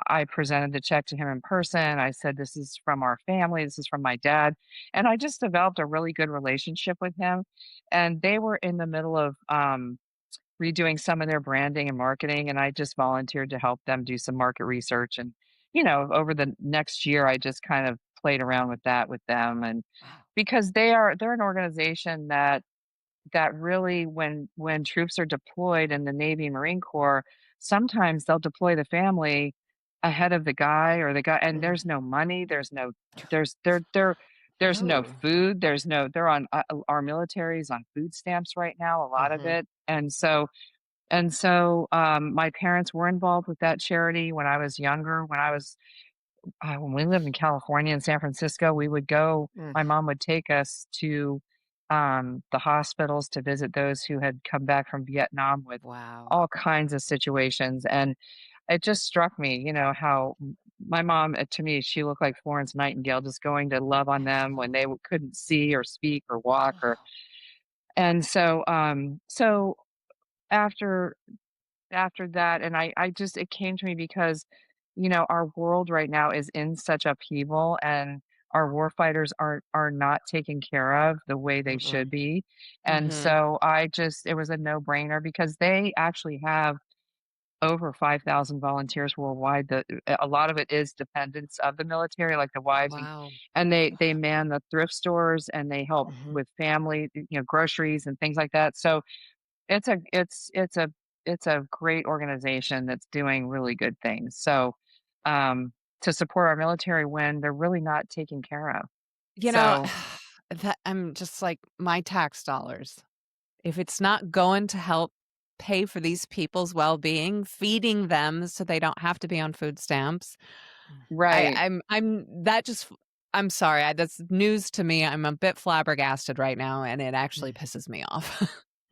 I presented the check to him in person. I said, "This is from our family. This is from my dad," and I just developed a really good relationship with him. And they were in the middle of redoing some of their branding and marketing, and I just volunteered to help them do some market research. And, over the next year, I just kind of played around with that with them. And Wow. because they're an organization that really, when troops are deployed in the Navy and Marine Corps, sometimes they'll deploy the family ahead of the guy or the guy, and Mm. there's no money, there's there's no No. food, they're on our military is on food stamps right now, a lot of Mhm. it. And so my parents were involved with that charity when I was younger. When we lived in California and San Francisco, we would go. Mm. My mom would take us to the hospitals to visit those who had come back from Vietnam with Wow. all kinds of situations. And it just struck me, how my mom, to me, she looked like Florence Nightingale, just going to love on them when they Absolutely. couldn't see or speak or walk. Or Oh. and so after after that, and I just it came to me because, our world right now is in such upheaval and our war fighters are not taken care of the way they Mm-mm. should be. And Mhm. so it was a no-brainer because they actually have over 5,000 volunteers worldwide. A lot of it is dependents of the military, like the wives, Wow. and they man the thrift stores and they help Mhm. with family, groceries and things like that. So it's a it's it's a it's a great organization that's doing really good things. So, to support our military when they're really not taken care of. You know, So that I'm just like my tax dollars. If it's not going to help pay for these people's well-being, feeding them so they don't have to be on food stamps, Mm. right. I'm that just I'm sorry, that's news to me. I'm a bit flabbergasted right now, and it actually Mm. pisses me off.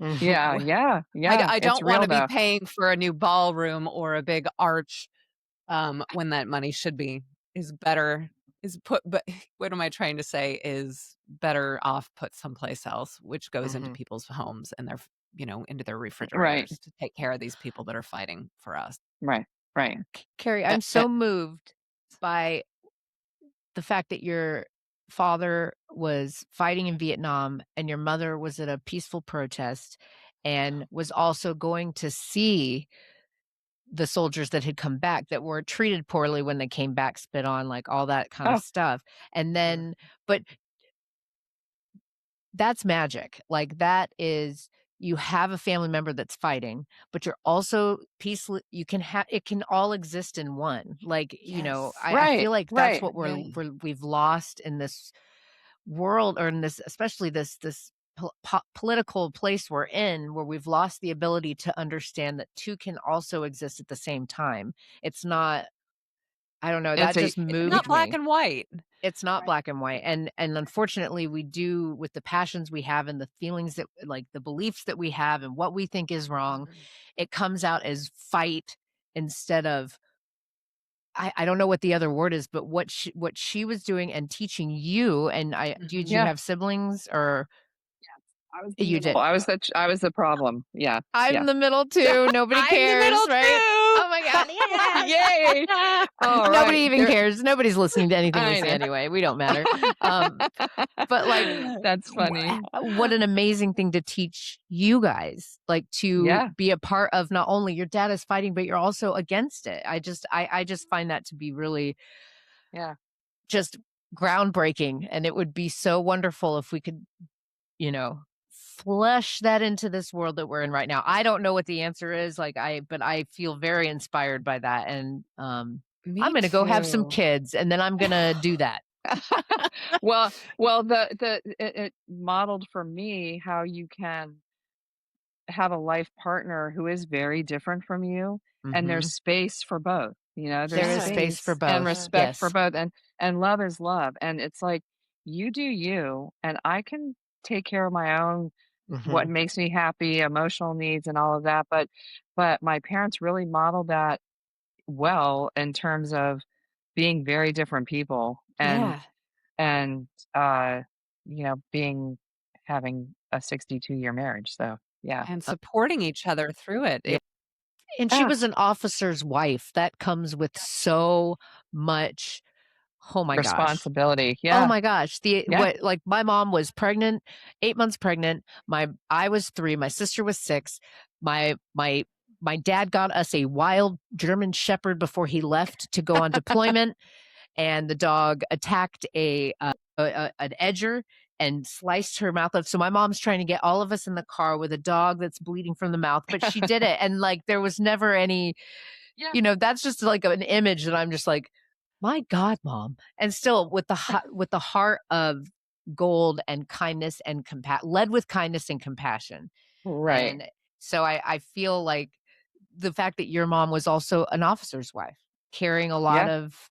Mhm. Yeah, W yeah, I yeah, I it's don't real wanna be though. paying for a new ballroom or a big arch, when that money should be is better is put but what am I trying to say is better off put someplace else, which goes into people's homes and their into their Right. refrigerators to take care of these people that are fighting for us. Right. Right. Carrie, Uh, I'm uh, so moved by the fact that your father was fighting in Vietnam and your mother was at a peaceful protest and was also going to see the soldiers that had come back that were treated poorly when they came back, spit on, like all that kind of Oh, stuff. And then, but that's magic. Like that is, you have a family member that's fighting, but you're also peaceful. You can have, it can all exist in one. Like, Yes. I feel like that's right. what Yay. we've lost in this world, or in this, especially this political place we're in, where we've lost the ability to understand that two can also exist at the same time. It's not, I don't know, that just It's not moved black me. and white. It's not black and white. And unfortunately we do, with the passions we have and the feelings that, like the beliefs that we have and what we think is wrong, it comes out as fight instead of, I don't know what the other word is, but what she was doing and teaching you. And did you Yeah. have siblings, or I was the you middle. did? I was the problem. Yeah. I'm the middle too. Nobody I'm the middle cares, right? too. Oh my God. Yeah. Yay. All Nobody right. even cares. Nobody's listening to anything we I say know. anyway. We don't matter. But like, That's funny. what an amazing thing to teach you guys, like to Yeah. be a part of. Not only your dad is fighting, but you're also against it. I just find that to be really Yeah. just groundbreaking. And it would be so wonderful if we could, flesh that into this world that we're in right now. I don't know what the answer is, but I feel very inspired by that. And I'm Me going to go have some too. kids, and then I'm going to do that. well, it modeled for me how you can have a life partner who is very different from you, and Mhm. there's space for both. There's There is space for and both. respect for Yes. both, and love is love, and it's like you do you, and I can take care of my own what Mhm. makes me happy, emotional needs, and all of that. But my parents really modeled that well in terms of being very different people, Yeah. and uh, being having a 62-year marriage. So yeah, And supporting each other through it. yeah, And she was an officer's wife. That comes with so much. Oh my gosh. responsibility. Oh Yeah, my gosh. yeah, Like my mom was pregnant, 8 months pregnant. I was 3, my sister was 6. My dad got us a wild German shepherd before he left to go on deployment, and the dog attacked an edger and sliced her mouth off. So my mom's trying to get all of us in the car with a dog that's bleeding from the mouth, but she did it. And like there was never any, yeah, that's just like an image that I'm just like, my God, mom. And still with the heart of gold and kindness and led with kindness and compassion. right. And so I feel like the fact that your mom was also an officer's wife, carrying a lot Yeah, of,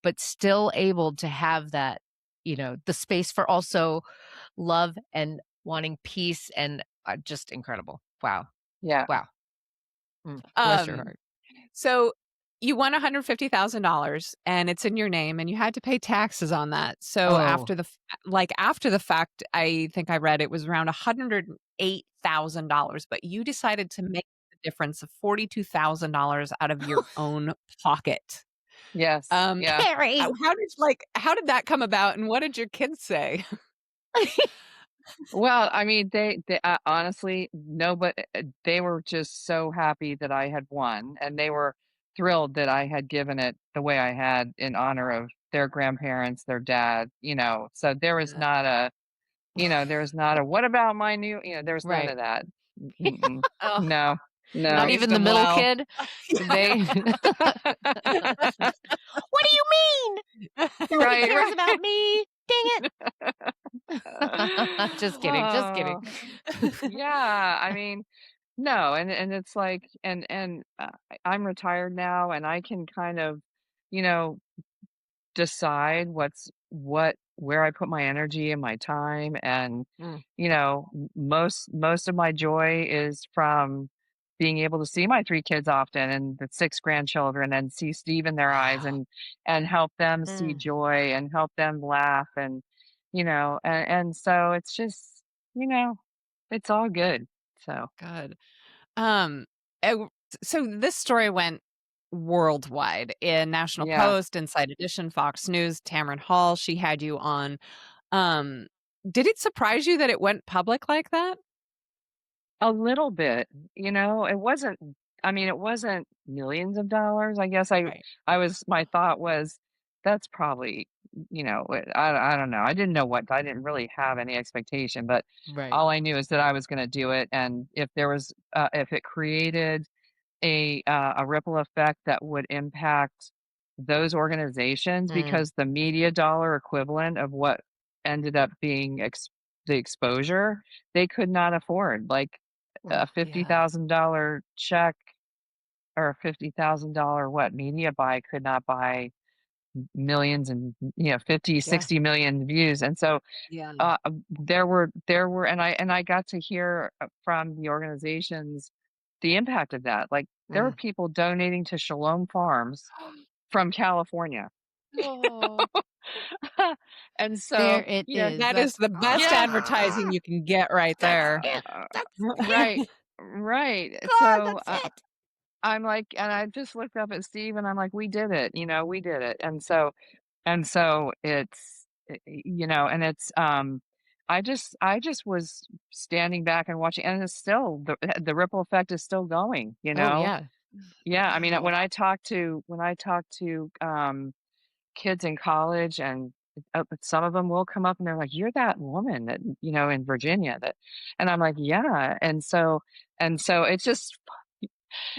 but still able to have that, the space for also love and wanting peace, and just incredible. Wow. yeah, Wow. Bless your Um, heart. so you won $150,000 and it's in your name and you had to pay taxes on that. So Oh, after the fact, I think I read it was around $108,000, but you decided to make the difference of $42,000 out of your own pocket. yes, yeah. Carrie. How did that come about and what did your kids say? Well, I mean, they honestly, nobody, they were just so happy that I had won, and they were thrilled that I had given it the way I had in honor of their grandparents, their dad, So there was not a, what about my new, there was none Right. of that. Mm-mm. Oh, No, Not no. raised even the them middle well. kid. They What do you mean? Nobody Right, cares right. about me. Dang it. Just kidding. Just kidding. Yeah, I mean, no, and it's like, I'm retired now, and I can kind of, you know, decide where I put my energy and my time, and Mm. most of my joy is from being able to see my 3 kids often and the 6 grandchildren and see Steve in their eyes Wow. and help them see joy and help them laugh and, and so it's just, it's all good. So, Good. Um, uh, so this story went worldwide in National yeah. Post, Inside Edition, Fox News, Tamron Hall. She had you on. Um, did it surprise you that it went public like that? A little bit, it wasn't it wasn't millions of dollars. I guess Right. my thought was that's probably, I don't know. I didn't really have any expectation, but Right. all I knew is that I was going to do it. And if it created a ripple effect that would impact those organizations, Mm. because the media dollar equivalent of what ended up being the exposure, they could not afford. Like, a Oh, Yeah. $50,000 check or a $50,000 media buy could not buy millions and 50, Yeah. 60 million views. And so Yeah. there were and I got to hear from the organizations the impact of that. Like, there were Mm. people donating to Shalom Farms from California. Oh, And There so, it is. that is That's the best yeah. advertising you can get right That's there. it. That's Right. it. Right. God, So, that's it. I'm like, and I just looked up at Steve and I'm like, we did it, we did it. And so and it's, I just was standing back and watching, and it's still, the ripple you is still going, you Oh know? yeah. Yeah. I mean, Wow. when I talk to kids in college, and some of them will come up and they're like, you're that woman that, in Virginia and I'm like, yeah. And so it's just,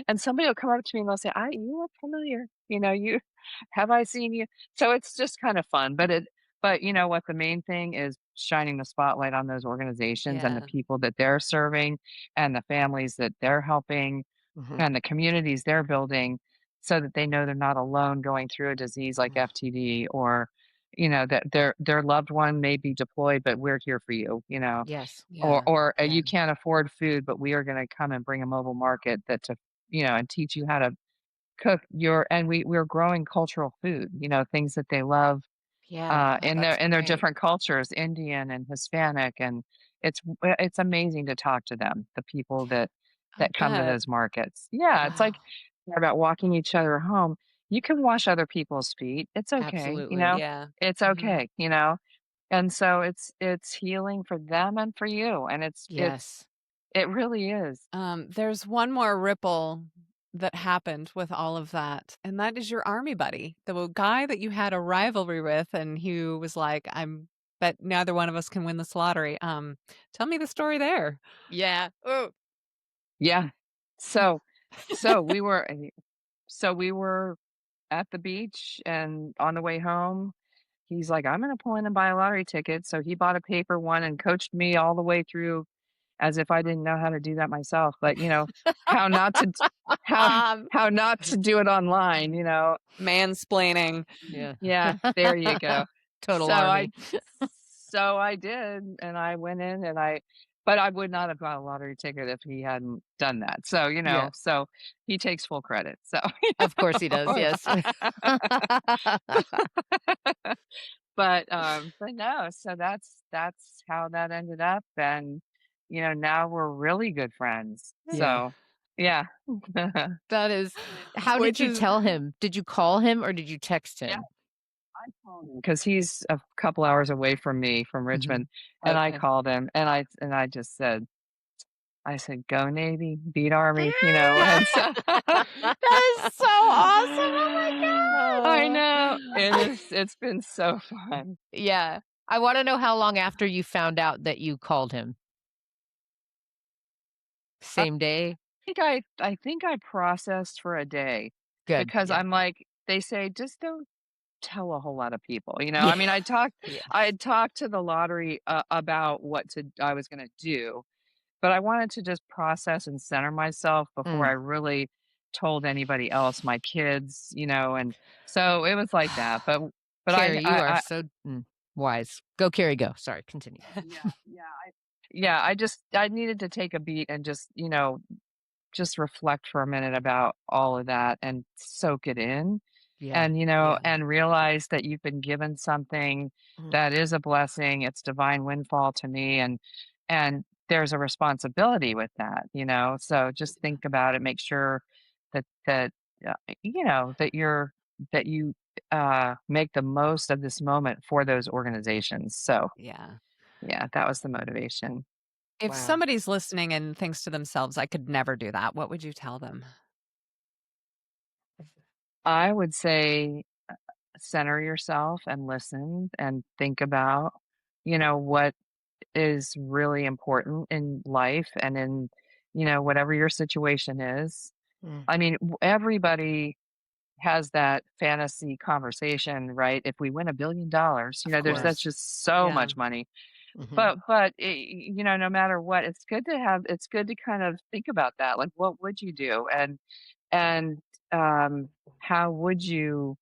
and somebody will come up to me and they'll say, you look familiar. You have I seen you? So it's just kind of fun. But you know what? The main thing is shining the spotlight on those organizations and the Yeah. people that they're serving and the families that they're helping Mhm. and the communities they're building, so that they know they're not alone going through a disease like FTD, or, that their loved one may be deployed, but we're here for you, Yes. or Yeah. you Yeah. can't afford food, but we are going to come and bring a mobile market and teach you how to cook and we're growing cultural food, things that they love, Yeah. Oh, in their that's in their great. different cultures, Indian and Hispanic, and it's amazing to talk to them, the people that I come to bet. those markets. Yeah, it's Wow. like about walking each other home. You can wash other people's feet. It's okay, Absolutely. Yeah. it's Mhm. okay, and so it's healing for them and for you, and Yes. it really is. There's one more ripple that happened with all of that, and that is your army buddy, the guy that you had a rivalry with, and he was like, "I'm bet neither one of us can win this lottery." Tell me the story there. Yeah. Oh. Yeah. So so we were so we were at the beach, and on the way home, he's like, "I'm gonna pull in and buy a lottery ticket." So he bought a paper one and coached me all the way through, as if I didn't know how to do that myself. But, how not to how Um, how not to do it online. Mansplaining. yeah. Yeah, there you go. Total So I army. so I did, and I went in, but I would not have got a lottery ticket if he hadn't done that. So, Yeah. so he takes full credit. So, Of course he Of does. course. Yes. but no, so that's how that ended up, and now we're really good friends. Yeah. So, yeah. That is. How did Which you is tell him? Did you call him or did you text Yeah, him? I called him because he's a couple hours away from me, from Mhm. Richmond, and I Okay. called him, and I just said, "Go Navy, beat Army," and so That is so awesome. Oh my I god. know. It's been so fun. Yeah. I want to know how long after you found out that you called him. I Same day? think I processed for a day, Good. because Yeah. I'm like, they say, "Just don't tell a whole lot of people," Yeah. I mean, I Yes. had talked to the lottery, about what I was gonna do, but I wanted to just process and center myself before I Mm. really told anybody else, my kids, and so it was like that. But Carrie, you are I so wise. Go, Carrie, go. Sorry, continue. yeah, I needed to take a beat and just, just reflect for a minute about all of that and soak it in. Yeah. And, Yeah. and realize that you've been given something Mm. that is a blessing. It's divine windfall to me. And there's a responsibility with that, so just think about it, make sure that uh, that you make the most of this moment for those organizations. So Yeah. yeah, that was the motivation. If Wow. somebody's listening and thinks to themselves, I could never do that, what would you tell them? I would say center yourself and listen and think about, what is really important in life and in, whatever your situation is. Mm. I mean, everybody has that fantasy conversation, right? If we win $1 billion, Of that's course. just so Yeah. much money. Mhm. But no matter what, it's good to kind of think about that. Like, what would you do? And how would you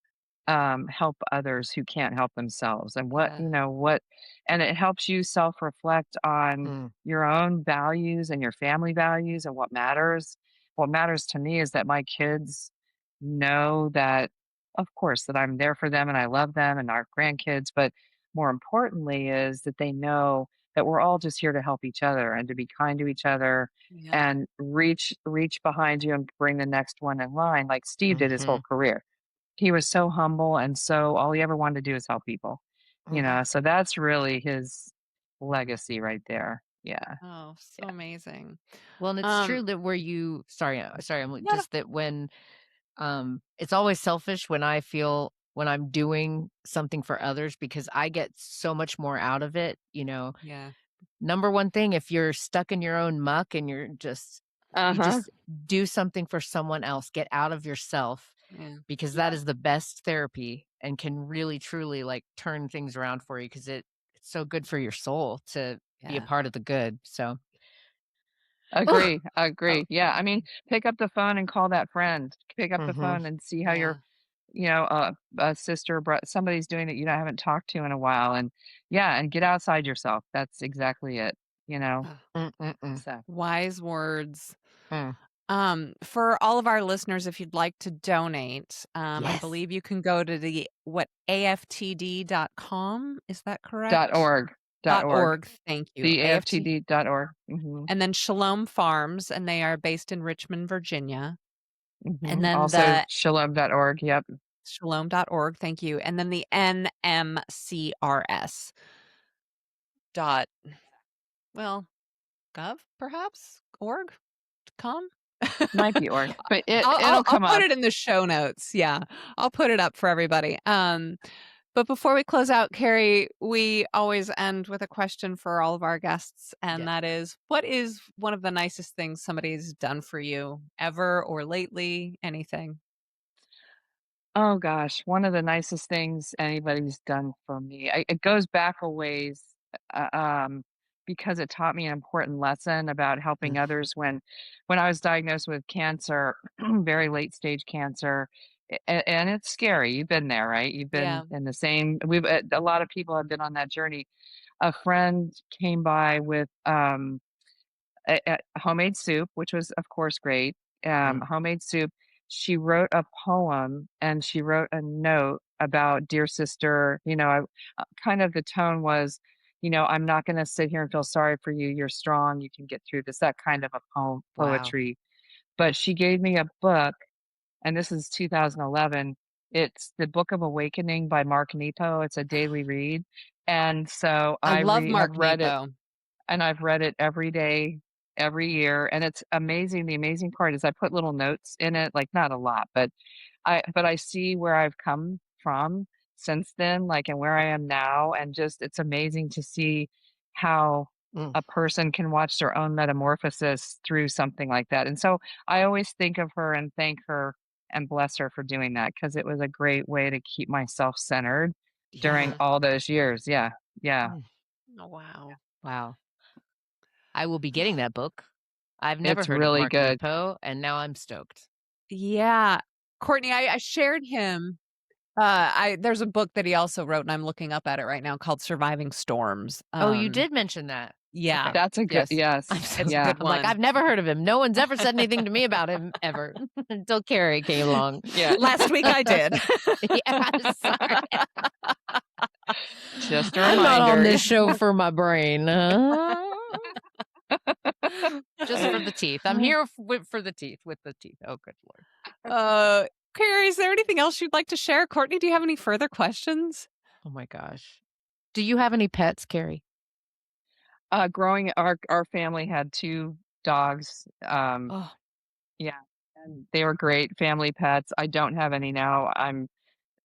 help others who can't help themselves? And Yeah. and it helps you self-reflect on Mm. your own values and your family values and what matters. What matters to me is that my kids know that, of course, that I'm there for them and I love them and our grandkids, but more importantly is that they know that we're all just here to help each other and to be kind to each other Yeah. and reach behind you and bring the next one in line like Steve did his whole Mhm. career. He was so humble and so all he ever wanted to do is help people. Mm. So that's really his legacy right there. Yeah. Oh, so Yeah. amazing. Well, and it's Um, true that where you sorry, I'm no, no. just that when it's always selfish when I feel when I'm doing something for others because I get so much more out of it, Yeah. Number one thing, if you're stuck in your own muck and you Uh-huh. just do something for someone else, get out of yourself Yeah. because that is the best therapy and can really truly like turn things around for you because it's so good for your soul to be a Yeah. part of the good. So, Agree. oh, Agree. Yeah. I mean, pick up the phone and call that friend. Pick up the mhm. phone and see how Yeah. your, a sister, somebody's doing that you haven't talked to in a while. And yeah, and get outside yourself. That's exactly it, you know? Ugh, Mm, mm, mm, So wise words. mm. For all of our listeners, if you'd like to donate, I Yes. believe you can go to AFTD.com. Is that dot correct? org. Dot org. .org. Thank you. The AFT. AFTD.org. Mm-hmm. And then Shalom Farms, and they are based in Richmond, Virginia. And Mm-hmm. then Also the shalom.org. Yep. shalom.org. Thank you. And then the NMCRS dot, well, gov, perhaps? Org? Com? Might be org, but I'll it'll come put up. it in the show notes. Yeah, I'll put it up for everybody. But before we close out, Carrie, we always end with a question for all of our guests, and Yes. that is, what is one of the nicest things somebody's done for you ever or lately? Anything? Oh gosh, one of the nicest things anybody's done for me. It goes back a ways, uh, um, because it taught me an important lesson about helping Mm. others when I was diagnosed with cancer, very late stage cancer, and it's scary. You've been there, right? You've Yeah. been in the same. A lot of people have been on that journey. A friend came by with homemade soup, which was, of course, great. Mm. Homemade soup. She wrote a poem and she wrote a note about dear sister. Kind of the tone was, I'm not going to sit here and feel sorry for you. You're strong. You can get through this. That kind of a Wow. poetry. But she gave me a book, and this is 2011. It's the Book of Awakening by Mark Nepo. It's a daily read, and so I love have Mark read it Nepo. and I've read it every day, every year, and it's amazing. The amazing part is I put little notes in it, like not a lot, but I see where I've come from since then, like and where I am now, and just it's amazing to see how Mm. a person can watch their own metamorphosis through something like that. And so I always think of her and thank her and bless her for doing that because it was a great way to keep myself centered during Yeah. all those years. Yeah. Yeah. Mm. Oh, wow. Wow. I will be getting that book. I've never It's heard of really Mark good. Nepo, and now I'm stoked. Yeah. Courtney, I shared him There's a book that he also wrote, and I'm looking up at it right now, called Surviving Storms. Oh, you did mention that. Yeah. Okay. That's a good, Yes. yes. It's a Yeah. good I'm like, one. I've never heard of him. No one's ever said anything to me about him ever until Carrie came along. Yeah. Last week I did. Yeah, I'm sorry. Just a I'm reminder. not on this show for my brain. Just for the teeth. I'm here for the teeth, with the teeth. Oh, good Lord. Carrie, is there anything else you'd like to share? Courtney, do you have any further questions? Oh my gosh. Do you have any pets, Carrie? Growing our family had 2 dogs. Oh, Yeah, and they were great family pets. I don't have any now. I'm,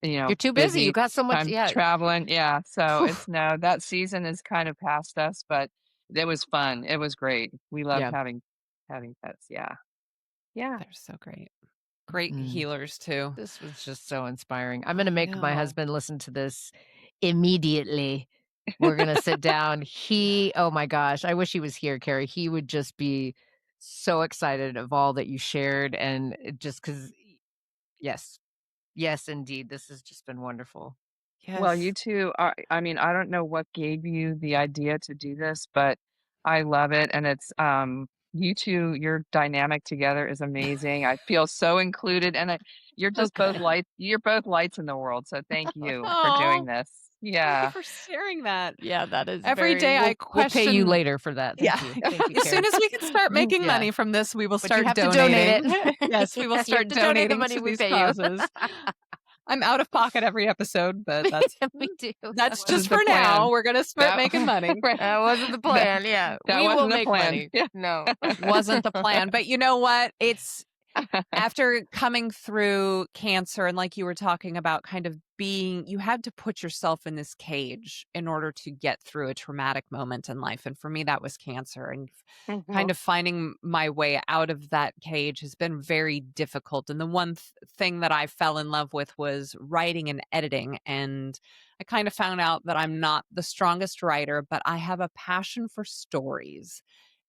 You're too busy. You got so much. I'm Yeah. traveling. Yeah, so Whew. it's no, that season is kind of past us, but it was fun. It was great. We loved Yeah. having pets. Yeah. Yeah. they're so great. Great Mm. healers, too. This was just so inspiring. I'm going to make my know. husband listen to this immediately. We're going to sit down. Oh my gosh, I wish he was here, Carrie. He would just be so excited of all that you shared. And just because, yes, indeed. This has just been wonderful. Yes. Well, you two are, I mean, I don't know what gave you the idea to do this, but I love it. And it's, you two, your dynamic together is amazing. I feel so included, and you're just both you're both lights in the world. So thank you for doing this. Thank Yeah. you for sharing that. Yeah, that is Every day I We'll pay you question- later for that. Thank you. Thank you, As soon Carrie. as we can start making Yeah. money from this, we will But start you have donating. to donate it. Yes, we will You have start to donate the donating money to we these pay you. causes. I'm out of pocket every episode, but that's Me too. that's wasn't just the for now. plan. We're gonna start That- making money. That wasn't the plan. Yeah, that we will wasn't the make plan. money. Yeah. No, Wasn't the plan, but you know what? It's after coming through cancer, and like you were talking about, kind of you had to put yourself in this cage in order to get through a traumatic moment in life. And for me, that was cancer. And kind of finding my way out of that cage has been very difficult. And the one thing that I fell in love with was writing and editing. And I kind of found out that I'm not the strongest writer, but I have a passion for stories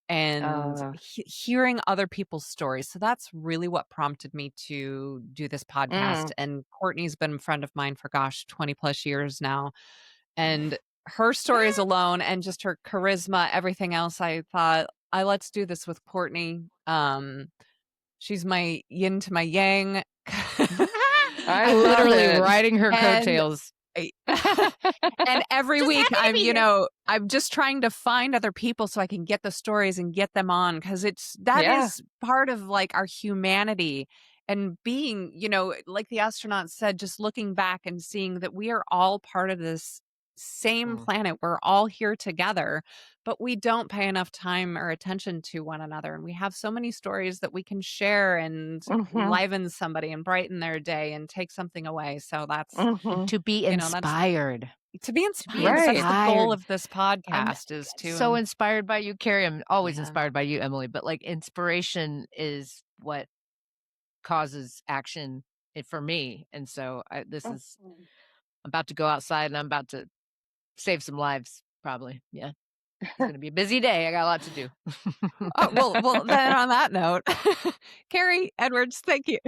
and hearing other people's stories. So that's really what prompted me to do this podcast. And Courtney's been a friend of mine for 20 plus years now. And her stories alone and just her charisma, everything else, I thought, let's do this with Courtney. She's my yin to my yang. I love literally it. riding her coattails. And every Just week happy to be I'm just trying to find other people so I can get the stories and get them on, because that is part of like our humanity and being, like the astronaut said, just looking back and seeing that we are all part of this same planet. We're all here together, but we don't pay enough time or attention to one another. And we have so many stories that we can share and liven somebody and brighten their day and take something away. So that's To be inspired. to be inspired. Right. That's the goal of this podcast is to So inspired by you, Carrie. I'm always Yeah. inspired by you, Emily. But like inspiration is what causes action for me. And so I'm about to go outside and I'm about to save some lives. Probably. Yeah. It's going to be a busy day. I got a lot to do. well then on that note, Carrie Edwards, thank you.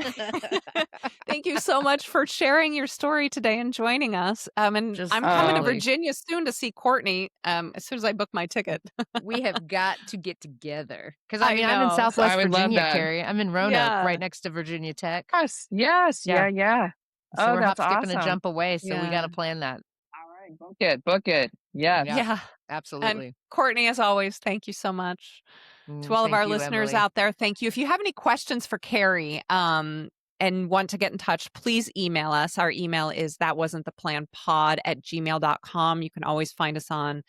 Thank you so much for sharing your story today and joining us. And Just I'm coming to totally. Virginia soon to see Courtney as soon as I book my ticket. We have got to get together. Because I I'm in know. Southwest I would love Virginia, that. Carrie. I'm in Roanoke, Yeah. right next to Virginia Tech. Yes. Yeah. Yeah. So Oh, we're hop, that's skip, and a awesome. jump away. So we got Yeah. to plan that. All right, book it. Yes. Yeah. Absolutely. And Courtney, as always, thank you so much. To all of Thank our you, listeners Emily. out there, thank you. If you have any questions for Carrie and want to get in touch, please email us. Our email is thatwasn'ttheplanpod@gmail.com. You can always find us on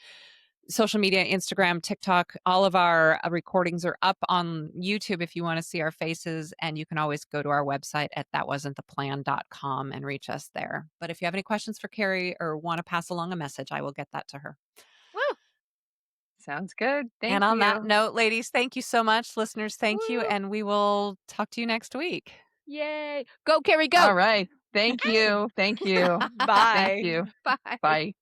social media, Instagram, TikTok. All of our recordings are up on YouTube if you want to see our faces. And you can always go to our website at thatwasn'ttheplan.com and reach us there. But if you have any questions for Carrie or want to pass along a message, I will get that to her. Woo! Sounds good. Thank And on you. that note, ladies, thank you so much. Listeners, thank you. Woo! And we will talk to you next week. Yay. Go, Carrie, go. All right. Thank you. Thank you. Bye. Thank you. Bye. Bye.